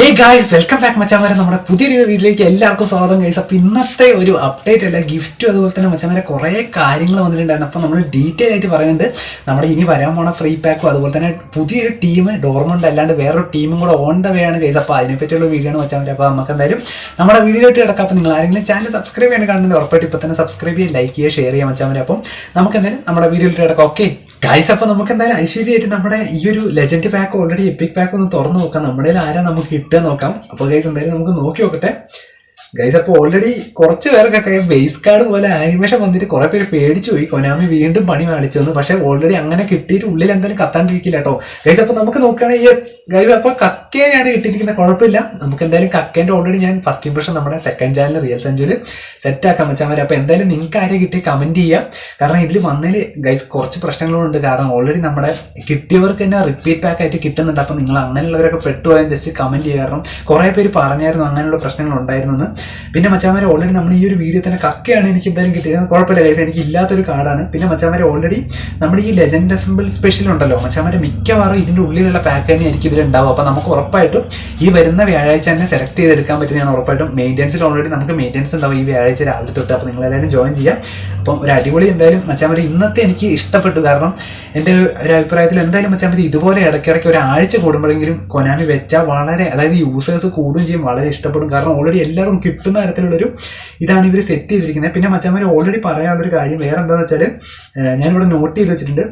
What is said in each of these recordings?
Hey guys, welcome back മച്ചാമാരെ. നമ്മുടെ പുതിയൊരു വീഡിയോയിലേക്ക് എല്ലാവർക്കും സ്വാഗതം ഗൈസ്. അപ്പോൾ ഇന്നത്തെ ഒരു അപ്ഡേറ്റ് അല്ല, ഗിഫ്റ്റും അതുപോലെ തന്നെ മച്ചാമാരെ കുറേ കാര്യങ്ങൾ വന്നിട്ടുണ്ടായിരുന്നു. അപ്പോൾ നമ്മൾ ഡീറ്റെയിൽ ആയിട്ട് പറയുന്നുണ്ട്. നമ്മുടെ ഇനി വരാൻ പോണ ഫ്രീ പാക്കും അതുപോലെ തന്നെ പുതിയൊരു ടീം ഡോർമണ്ട് അല്ലാണ്ട് വേറൊരു ടീമും കൂടെ ഓൺ ദ വേ ആണ് ഗൈസ്. അപ്പോൾ അതിനെപ്പറ്റിയുള്ള വീഡിയോ ആണ് മച്ചാമാരെ. അപ്പോൾ നമുക്ക് എന്തായാലും നമ്മുടെ വീഡിയോയിട്ട് കിടക്കാം. അപ്പോൾ നിങ്ങൾ ആരെങ്കിലും ചാനൽ സബ്സ്ക്രൈബ് ചെയ്യാൻ കാണുന്നുണ്ട് ഉറപ്പായിട്ട് ഇപ്പോൾ തന്നെ സബ്സ്ക്രൈബ് ചെയ്യുക, ലൈക്ക് ചെയ്യുക, ഷെയർ ചെയ്യുക മച്ചാമാരെ. അപ്പം നമുക്ക് എന്തായാലും നമ്മുടെ വീഡിയോയിട്ട് കിടക്കാം. ഓക്കെ ഗൈസ്, അപ്പോൾ നമുക്ക് എന്തായാലും ഐശ്വര്യമായിട്ട് നമ്മുടെ ഈ ഒരു legend pack already epic pack ഒന്ന് തുറന്നു നോക്കാം. നമ്മുടെ ആരാ നമുക്ക് കിട്ടുക നോക്കാം. അപ്പോൾ ഗൈസ് എന്തായാലും നമുക്ക് നോക്കി നോക്കട്ടെ ഗൈസ്. അപ്പോൾ ഓൾറെഡി കുറച്ച് പേർക്കൊക്കെ ബേസ് കാർഡ് പോലെ ആനിമേഷൻ വന്നിട്ട് കുറെ പേര് പേടിച്ചു പോയി. കൊനാമി വീണ്ടും പണി കാണിച്ചു വന്നു. പക്ഷെ ഓൾറെഡി അങ്ങനെ കിട്ടിയിട്ട് ഉള്ളിൽ എന്തായാലും കത്താണ്ടിരിക്കില്ല കേട്ടോ ഗൈസ്. അപ്പോൾ നമുക്ക് നോക്കുകയാണെങ്കിൽ ഗൈസ് അപ്പോൾ കക്കേനെയാണ് കിട്ടിയിരിക്കുന്നത്, കുഴപ്പമില്ല. നമുക്ക് എന്തായാലും കക്കേൻ്റെ ഓൾറെഡി ഞാൻ ഫസ്റ്റ് ഇംപ്രഷൻ നമ്മുടെ സെക്കൻഡ് ചാനൽ റിയൽ സെഞ്ചുറിൽ സെറ്റ് ആക്കാൻ വെച്ചാൽ മതി. അപ്പോൾ എന്തായാലും നിങ്ങൾക്ക് ആരെ കിട്ടി കമൻറ്റ് ചെയ്യുക. കാരണം ഇതിൽ വന്നതിൽ ഗൈസ് കുറച്ച് പ്രശ്നങ്ങളുണ്ട്. കാരണം ഓൾറെഡി നമ്മുടെ കിട്ടിയവർക്ക് തന്നെ റിപ്പീറ്റ് പാക്ക് ആയിട്ട് കിട്ടുന്നുണ്ട്. അപ്പോൾ നിങ്ങൾ അങ്ങനെയുള്ളവരൊക്കെ പെട്ടുപോയാൽ ജസ്റ്റ് കമൻറ്റ് ചെയ്യുക. കാരണം കുറേ പേര് പറഞ്ഞായിരുന്നു അങ്ങനെയുള്ള പ്രശ്നങ്ങൾ ഉണ്ടായിരുന്നു എന്ന്. പിന്നെ മച്ചാമാരെ ഓൾറെഡി നമ്മൾ ഈ ഒരു വീഡിയോ തന്നെ കക്കയാണ് എനിക്ക് എന്തായാലും കിട്ടിയത്, കുഴപ്പമില്ല ഗൈസ്, എനിക്ക് ഇല്ലാത്തൊരു കാർഡാണ്. പിന്നെ മച്ചാമാരെ ഓൾറെഡി നമ്മുടെ ഈ ലെജൻഡ് അസംബിൾ സ്പെഷ്യൽ ഉണ്ടല്ലോ മച്ചാമാരെ, മിക്കവാറും ഇതിൻ്റെ ഉള്ളിലുള്ള പാക്ക് തന്നെ എനിക്ക് ഇതിലുണ്ടാവും. അപ്പോൾ നമുക്ക് ഉറപ്പായിട്ടും ഈ വരുന്ന വ്യാഴാഴ്ച തന്നെ സെലക്ട് ചെയ്തെടുക്കാൻ പറ്റുന്നതാണ് ഉറപ്പായിട്ടും. മെയിൻ്റെനൻസിൽ ഓൾറെഡി നമുക്ക് മെയിൻ്റെനൻസ് ഉണ്ടാവും ഈ വ്യാഴാഴ്ച രാവിലെ തൊട്ട്. അപ്പോൾ നിങ്ങളെല്ലാവരും ജോയിൻ ചെയ്യാം. അപ്പം ഒരു അടിപൊളി എന്തായാലും മച്ചാമാരെ ഇന്നത്തെ എനിക്ക് ഇഷ്ടപ്പെട്ടു. കാരണം എൻ്റെ ഒരു അഭിപ്രായത്തിൽ എന്തായാലും മച്ചാമാരെ ഇതുപോലെ ഇടയ്ക്കിടയ്ക്ക് ഒരാഴ്ച കൂടുമ്പോഴെങ്കിലും കൊനാമി വെച്ചാൽ വളരെ, അതായത് യൂസേഴ്സ് കൂടുകയും ചെയ്യും, വളരെ ഇഷ്ടപ്പെടും. കാരണം ഓൾറെഡി എല്ലാവരും കിട്ടുന്ന തരത്തിലുള്ളൊരു ഇതാണ് ഇവർ സെറ്റ് ചെയ്തിരിക്കുന്നത്. പിന്നെ മച്ചാമാരെ ഓൾറെഡി പറയാനുള്ളൊരു കാര്യം വേറെ എന്താണെന്ന് വെച്ചാൽ, ഞാനിവിടെ നോട്ട് ചെയ്ത് വെച്ചിട്ടുണ്ട്.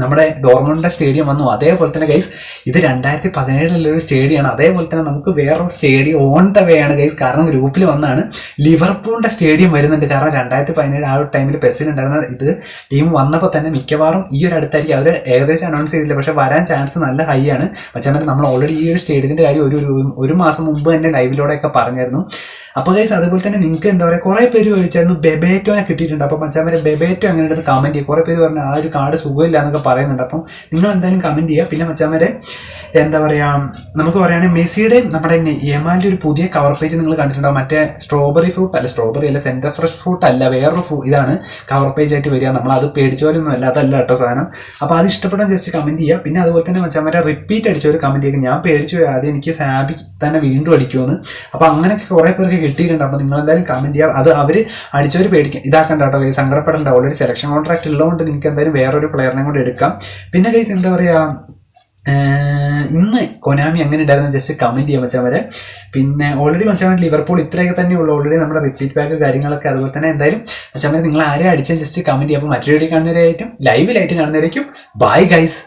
നമ്മുടെ ഡോർമണ്ടിൻ്റെ സ്റ്റേഡിയം വന്നു. അതേപോലെ തന്നെ ഗൈസ് ഇത് 2017 സ്റ്റേഡിയമാണ്. അതേപോലെ തന്നെ നമുക്ക് വേറൊരു സ്റ്റേഡിയം ഓൺ ദ വേ ആണ് ഗൈസ്. കാരണം ഗ്രൂപ്പിൽ വന്നാണ് ലിവർപൂളിൻ്റെ സ്റ്റേഡിയം വരുന്നുണ്ട്. കാരണം 2017 ആ ഒരു ടൈമിൽ പെസ്സിലുണ്ടായിരുന്ന ഇത് ടീം വന്നപ്പോൾ തന്നെ മിക്കവാറും ഈ ഒരു അടുത്തായിരിക്കും. അവർ ഏകദേശം അനൗൺസ് ചെയ്തില്ല, പക്ഷേ വരാൻ ചാൻസ് നല്ല ഹൈ ആണ്. പക്ഷേ നമ്മൾ ഓൾറെഡി ഈ ഒരു സ്റ്റേഡിയത്തിൻ്റെ കാര്യം ഒരു മാസം മുമ്പ് തന്നെ ലൈവിലൂടെയൊക്കെ പറഞ്ഞായിരുന്നു. അപ്പോൾ ഗൈസ് അതുപോലെ തന്നെ നിങ്ങൾക്ക് എന്താ പറയുക, കുറേ പേര് ചോദിച്ചായിരുന്നു ബെബേറ്റോനെ കിട്ടിയിട്ടുണ്ട്. അപ്പോൾ മച്ചാമാരെ ബെബേറ്റോ അങ്ങനെ എടുത്ത് കമൻറ്റ് ചെയ്യുക. കുറേ പേര് പറഞ്ഞു ആ ഒരു കാർഡ് സുഖമില്ല എന്നൊക്കെ പറയുന്നുണ്ട്. അപ്പം നിങ്ങൾ എന്തായാലും കമൻറ്റ് ചെയ്യുക. പിന്നെ മച്ചാമാരെ എന്താ പറയുക, നമുക്ക് പറയുകയാണെങ്കിൽ മെസ്സിയുടെയും നമ്മുടെ യമാൻ്റെ ഒരു പുതിയ കവർ പേജ് നിങ്ങൾ കണ്ടിട്ടുണ്ടാവും. മറ്റേ സ്ട്രോബെറി അല്ല സെൻറ്റർ ഫ്രഷ് ഫ്രൂട്ട് അല്ല, വേറൊരു ഇതാണ് കവർ പേജ് ആയിട്ട് വരിക. നമ്മളത് പേടിച്ച പോലെയൊന്നും അല്ല, അതല്ല കേട്ടോ സാധനം. അപ്പോൾ അത് ഇഷ്ടപ്പെടാൻ ജസ്റ്റ് കമൻറ്റ് ചെയ്യുക. പിന്നെ അതുപോലെ തന്നെ മച്ചാമാരെ റിപ്പീറ്റ് അടിച്ചവർ കമൻറ്റ് ചെയ്യുക. ഞാൻ പേടിച്ചു പോയി ആദ്യം, എനിക്ക് സാബി തന്നെ വീണ്ടും അടിക്കുമെന്ന്. അപ്പോൾ അങ്ങനെയൊക്കെ കുറേ പേർക്ക് കിട്ടിയിട്ടുണ്ട്. അപ്പോൾ നിങ്ങൾ എന്തായാലും കമൻറ്റ് ചെയ്യുക. അത് അവർ അടിച്ചവർ പേടിക്കുക ഇതാക്കണ്ട കേട്ടോ ഗൈസ്, സങ്കടപ്പെടേണ്ട. ഓൾറെഡി സെലക്ഷൻ കോൺട്രാക്ട് ഉള്ളതുകൊണ്ട് നിങ്ങൾക്ക് എന്തായാലും വേറൊരു പ്ലെയറിനെ കൂടെ എടുക്കാം. പിന്നെ ഗൈസ് എന്താ പറയുക, ഇന്ന് കൊനാമി എങ്ങനെ ഉണ്ടായിരുന്നു ജസ്റ്റ് കമൻറ്റ് ചെയ്യാൻ മച്ചാമാരെ. പിന്നെ ഓൾറെഡി മച്ചാമാരെ ലിവർപൂൾ ഇത്രയൊക്കെ തന്നെ ഉള്ളൂ. ഓൾറെഡി നമ്മുടെ റിപ്പീറ്റ് പാക്ക് കാര്യങ്ങളൊക്കെ. അതുപോലെ തന്നെ എന്തായാലും മച്ചാമാരെ നിങ്ങൾ ആരെ അടിച്ചാൽ ജസ്റ്റ് കമൻറ്റ് ചെയ്യുക. അപ്പോൾ മറ്റൊരു വീഡിയോ കാണുന്നവരായിട്ടും ലൈവിലായിട്ട് കാണുന്നവരായിരിക്കും. Bye guys.